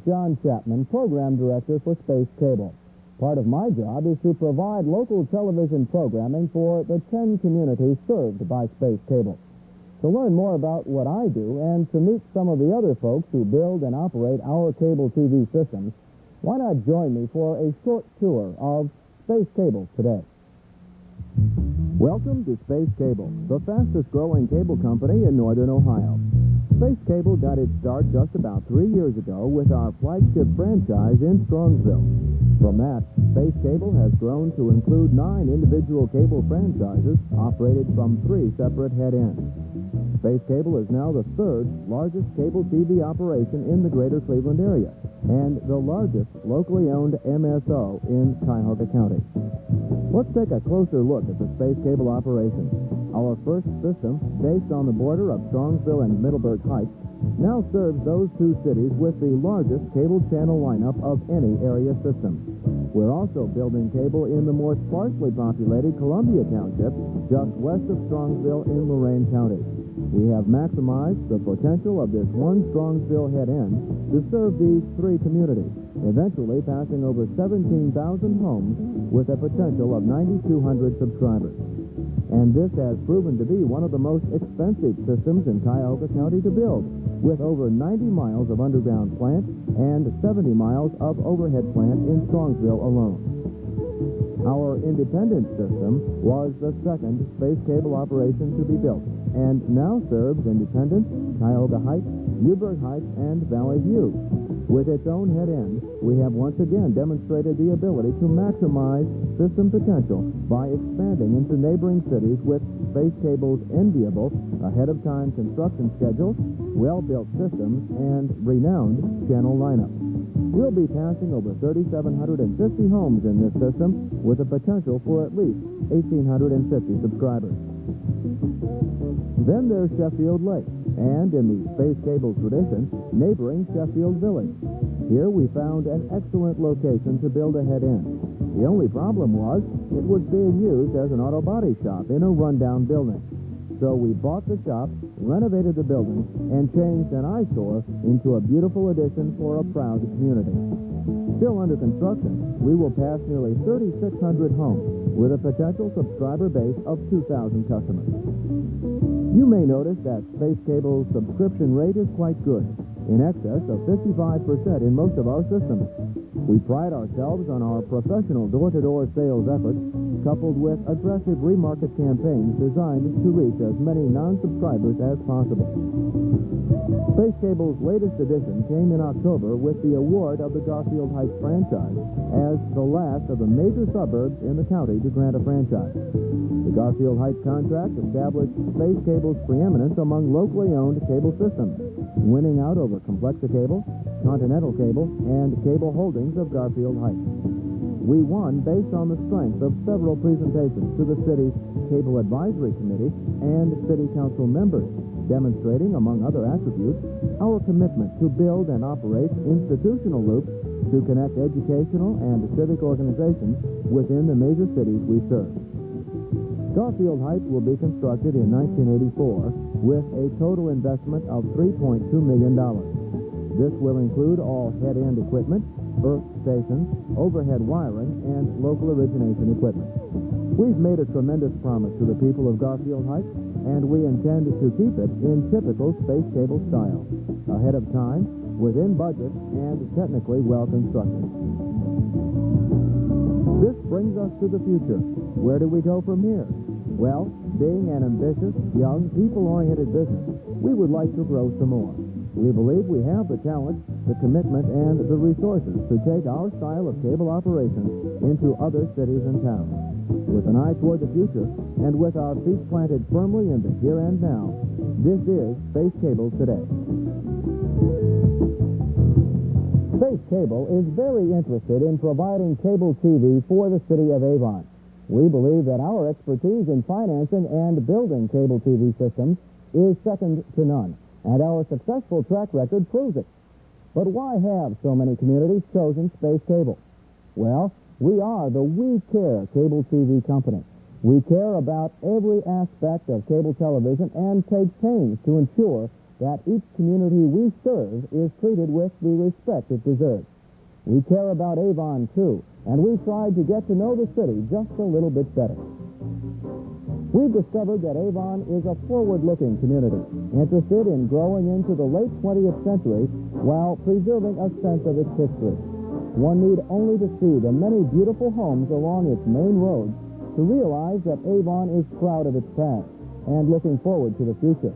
John Chapman, Program Director for Space Cable. Part of my job is to provide local television programming for the 10 communities served by Space Cable. To learn more about what I do and to meet some of the other folks who build and operate our cable TV systems, why not join me for a short tour of Space Cable today? Welcome to Space Cable, the fastest-growing cable company in northern Ohio. Space Cable got its start just about 3 years ago with our flagship franchise in Strongsville. From that, Space Cable has grown to include 9 individual cable franchises operated from 3 separate head ends. Space Cable is now the 3rd largest cable TV operation in the greater Cleveland area and the largest locally owned MSO in Cuyahoga County. Let's take a closer look at the Space Cable operation. Our first system, based on the border of Strongsville and Middleburg Heights, now serves those 2 cities with the largest cable channel lineup of any area system. We're also building cable in the more sparsely populated Columbia Township, just west of Strongsville in Lorain County. We have maximized the potential of this one Strongsville head end to serve these 3 communities, eventually passing over 17,000 homes with a potential of 9,200 subscribers. And this has proven to be one of the most expensive systems in Cuyahoga County to build, with over 90 miles of underground plant and 70 miles of overhead plant in Strongsville alone. Our independent system was the 2nd Space Cable operation to be built, and now serves Independence, Cuyahoga Heights, Newburgh Heights, and Valley View. With its own head end, we have once again demonstrated the ability to maximize system potential by expanding into neighboring cities with Space Cable's enviable, ahead-of-time construction schedule, well-built systems, and renowned channel lineup. We'll be passing over 3,750 homes in this system with a potential for at least 1,850 subscribers. Then there's Sheffield Lake, and in the Space Cable tradition, neighboring Sheffield Village. Here we found an excellent location to build a head end. The only problem was it was being used as an auto body shop in a rundown building. So we bought the shop, renovated the building, and changed an eyesore into a beautiful addition for a proud community. Still under construction, we will pass nearly 3,600 homes with a potential subscriber base of 2,000 customers. You may notice that Space Cable's subscription rate is quite good, in excess of 55% in most of our systems. We pride ourselves on our professional door-to-door sales efforts, coupled with aggressive remarket campaigns designed to reach as many non-subscribers as possible. Space Cable's latest edition came in October with the award of the Garfield Heights franchise as the last of the major suburbs in the county to grant a franchise. The Garfield Heights contract established Space Cable's preeminence among locally owned cable systems, winning out over Complexa Cable, Continental Cable, and Cable Holdings of Garfield Heights. We won based on the strength of several presentations to the city's Cable Advisory Committee and City Council members, demonstrating, among other attributes, our commitment to build and operate institutional loops to connect educational and civic organizations within the major cities we serve. Garfield Heights will be constructed in 1984 with a total investment of $3.2 million. This will include all head-end equipment, earth stations, overhead wiring, and local origination equipment. We've made a tremendous promise to the people of Garfield Heights, and we intend to keep it in typical Space Cable style, ahead of time, within budget, and technically well constructed. This brings us to the future. Where do we go from here? Well, being an ambitious, young, people-oriented business, we would like to grow some more. We believe we have the talent, the commitment, and the resources to take our style of cable operations into other cities and towns. With an eye toward the future, and with our feet planted firmly in the here and now, this is Space Cable Today. Space Cable is very interested in providing cable TV for the city of Avon. We believe that our expertise in financing and building cable TV systems is second to none, and our successful track record proves it. But why have so many communities chosen Space Cable? Well, we are the We Care cable TV company. We care about every aspect of cable television and take pains to ensure that each community we serve is treated with the respect it deserves. We care about Avon, too, and we've tried to get to know the city just a little bit better. We've discovered that Avon is a forward-looking community, interested in growing into the late 20th century while preserving a sense of its history. One need only to see the many beautiful homes along its main roads to realize that Avon is proud of its past and looking forward to the future.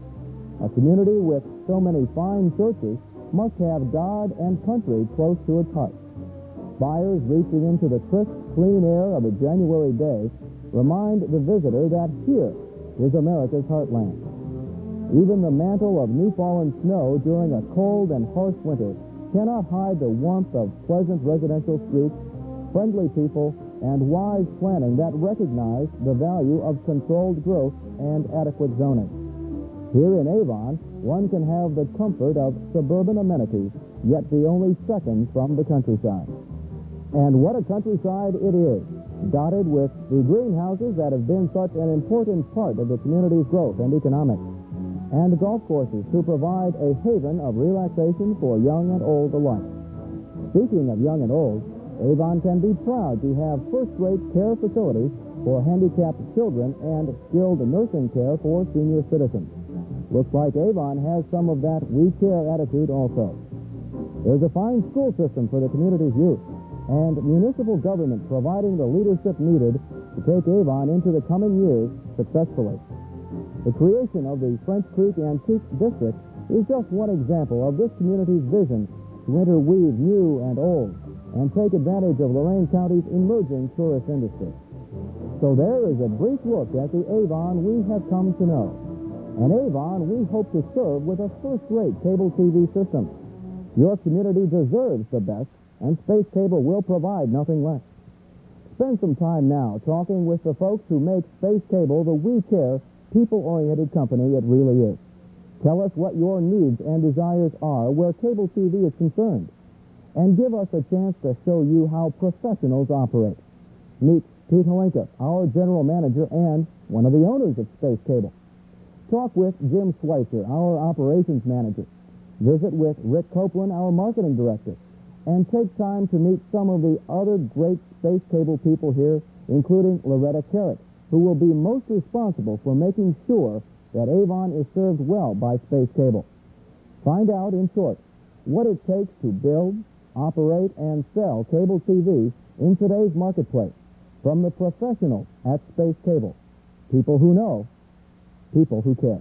A community with so many fine churches must have God and country close to its heart. Buyers reaching into the crisp, clean air of a January day remind the visitor that here is America's heartland. Even the mantle of new-fallen snow during a cold and harsh winter cannot hide the warmth of pleasant residential streets, friendly people, and wise planning that recognize the value of controlled growth and adequate zoning. Here in Avon, one can have the comfort of suburban amenities, yet be only seconds from the countryside. And what a countryside it is, dotted with the greenhouses that have been such an important part of the community's growth and economics, and golf courses to provide a haven of relaxation for young and old alike. Speaking of young and old, Avon can be proud to have first-rate care facilities for handicapped children and skilled nursing care for senior citizens. Looks like Avon has some of that we care attitude also. There's a fine school system for the community's youth, and municipal government providing the leadership needed to take Avon into the coming years successfully. The creation of the French Creek Antique District is just one example of this community's vision to interweave new and old and take advantage of Lorain County's emerging tourist industry. So there is a brief look at the Avon we have come to know. An Avon we hope to serve with a first-rate cable TV system. Your community deserves the best, and Space Cable will provide nothing less. Spend some time now talking with the folks who make Space Cable the We Care, people-oriented company it really is. Tell us what your needs and desires are where cable TV is concerned, and give us a chance to show you how professionals operate. Meet Pete Holenka, our general manager and one of the owners of Space Cable. Talk with Jim Schweitzer, our operations manager. Visit with Rick Copeland, our marketing director. And take time to meet some of the other great Space Cable people here, including Loretta Carrot, who will be most responsible for making sure that Avon is served well by Space Cable. Find out, in short, what it takes to build, operate, and sell cable TV in today's marketplace from the professionals at Space Cable. People who know, people who care.